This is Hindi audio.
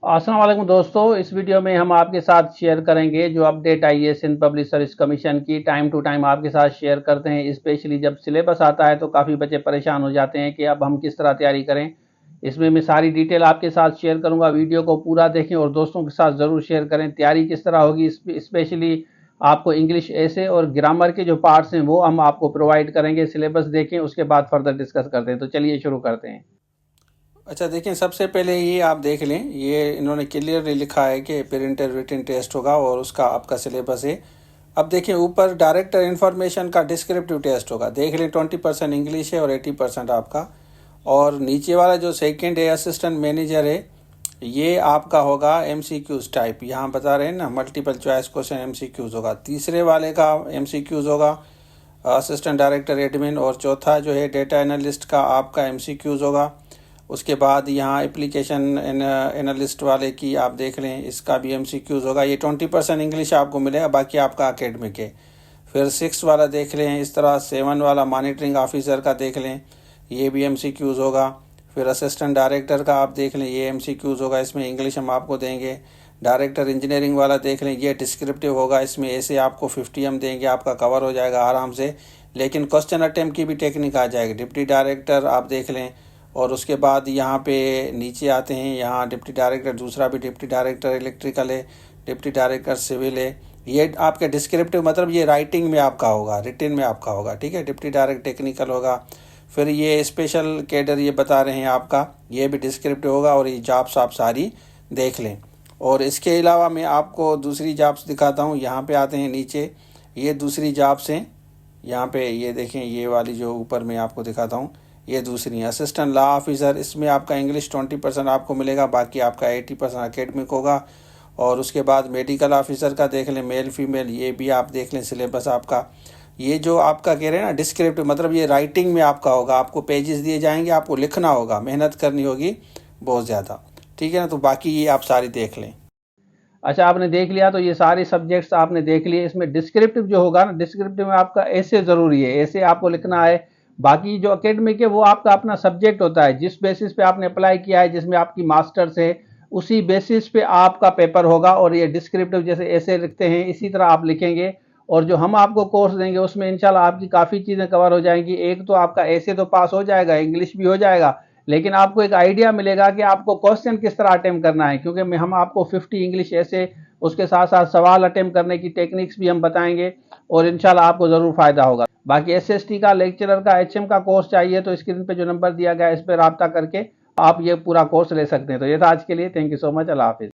अस्सलाम वालेकुम दोस्तों, इस वीडियो में हम आपके साथ शेयर करेंगे जो अपडेट आई है सिंध पब्लिक सर्विस कमीशन की। टाइम टू टाइम आपके साथ शेयर करते हैं। स्पेशली जब सिलेबस आता है तो काफ़ी बच्चे परेशान हो जाते हैं कि अब हम किस तरह तैयारी करें। इसमें मैं सारी डिटेल आपके साथ शेयर करूंगा। वीडियो को पूरा देखें और दोस्तों के साथ ज़रूर शेयर करें। तैयारी किस तरह होगी, स्पेशली आपको इंग्लिश ऐसे और ग्रामर के जो पार्ट्स हैं वो हम आपको प्रोवाइड करेंगे। सिलेबस देखें, उसके बाद फर्दर डिस्कस करते हैं। तो चलिए शुरू करते हैं। अच्छा देखिए, सबसे पहले ये आप देख लें, ये इन्होंने क्लियरली लिखा है कि प्रिंटर रिटन टेस्ट होगा और उसका आपका सिलेबस है। अब देखिए ऊपर डायरेक्टर इन्फॉर्मेशन का डिस्क्रिप्टिव टेस्ट होगा, देख लें 20% इंग्लिश है और 80% आपका। और नीचे वाला जो सेकंड है असिस्टेंट मैनेजर है, ये आपका होगा MCQs टाइप, यहाँ बता रहे हैं ना, मल्टीपल चॉइस क्वेश्चन MCQs होगा। तीसरे वाले का MCQs होगा असिस्टेंट डायरेक्टर एडमिन, और चौथा जो है डेटा एनालिस्ट का आपका MCQs होगा। उसके बाद यहाँ एप्लीकेशन एनालिस्ट वाले की आप देख लें, इसका भी MCQs होगा। ये 20% इंग्लिश आपको मिलेगा, बाकी आपका अकेडमिक है। फिर 6 वाला देख लें इस तरह। 7 वाला मॉनिटरिंग ऑफिसर का देख लें, ये भी MCQs होगा। फिर असिस्टेंट डायरेक्टर का आप देख लें, ये MCQs होगा, इसमें इंग्लिश हम आपको देंगे। डायरेक्टर इंजीनियरिंग वाला देख लें, ये डिस्क्रिप्टिव होगा, इसमें ऐसे आपको 50 हम देंगे, आपका कवर हो जाएगा आराम से। लेकिन क्वेश्चन अटेम्प्ट की भी टेक्निक आ जाएगी। डिप्टी डायरेक्टर आप देख लें, और उसके बाद यहाँ पे नीचे आते हैं, यहाँ डिप्टी डायरेक्टर, दूसरा भी डिप्टी डायरेक्टर इलेक्ट्रिकल है, डिप्टी डायरेक्टर सिविल है। ये आपके डिस्क्रिप्टिव मतलब ये राइटिंग में आपका होगा, रिटिन में आपका होगा, ठीक है। डिप्टी डायरेक्टर टेक्निकल होगा। फिर ये स्पेशल कैडर ये बता रहे हैं आपका, ये भी डिस्क्रिप्टिव होगा। और ये जॉब्स आप सारी देख लें। और इसके अलावा मैं आपको दूसरी जॉब्स दिखाता हूँ। यहाँ पे आते हैं नीचे, ये दूसरी जॉब्स हैं। यहाँ पे ये देखें, ये वाली जो ऊपर मैं आपको दिखाता हूँ, ये दूसरी असिस्टेंट लॉ ऑफिसर। इसमें आपका इंग्लिश 20% आपको मिलेगा, बाकी आपका 80% अकेडमिक होगा। और उसके बाद मेडिकल ऑफिसर का देख लें, मेल फीमेल, ये भी आप देख लें सिलेबस आपका। ये जो आपका कह रहे हैं ना डिस्क्रिप्टिव, मतलब ये राइटिंग में आपका होगा, आपको पेजेस दिए जाएंगे, आपको लिखना होगा, मेहनत करनी होगी बहुत ज़्यादा, ठीक है ना। तो बाकी ये आप सारी देख लें। अच्छा, आपने देख लिया तो ये सारे सब्जेक्ट्स आपने देख लिए। इसमें डिस्क्रिप्टिव जो होगा ना, डिस्क्रिप्टिव में आपका ऐसे ज़रूरी है, ऐसे आपको लिखना है। बाकी जो एकेडमिक है वो आपका अपना सब्जेक्ट होता है, जिस बेसिस पे आपने अप्लाई किया है, जिसमें आपकी मास्टर्स है, उसी बेसिस पे आपका पेपर होगा। और ये डिस्क्रिप्टिव जैसे ऐसे लिखते हैं इसी तरह आप लिखेंगे। और जो हम आपको कोर्स देंगे उसमें इंशाल्लाह आपकी काफ़ी चीज़ें कवर हो जाएंगी। एक तो आपका ऐसे तो पास हो जाएगा, इंग्लिश भी हो जाएगा, लेकिन आपको एक आइडिया मिलेगा कि आपको क्वेश्चन किस तरह अटेम्प्ट करना है, क्योंकि हम आपको 50 इंग्लिश ऐसे, उसके साथ साथ सवाल अटेम्प्ट करने की टेक्निक्स भी हम बताएंगे। और इंशाल्लाह आपको ज़रूर फायदा होगा। बाकी SST का, लेक्चरर का, HM का कोर्स चाहिए तो स्क्रीन पे जो नंबर दिया गया है इस पर रब्ता करके आप ये पूरा कोर्स ले सकते हैं। तो ये था आज के लिए। Thank you so much. अल्लाह हाफिज़।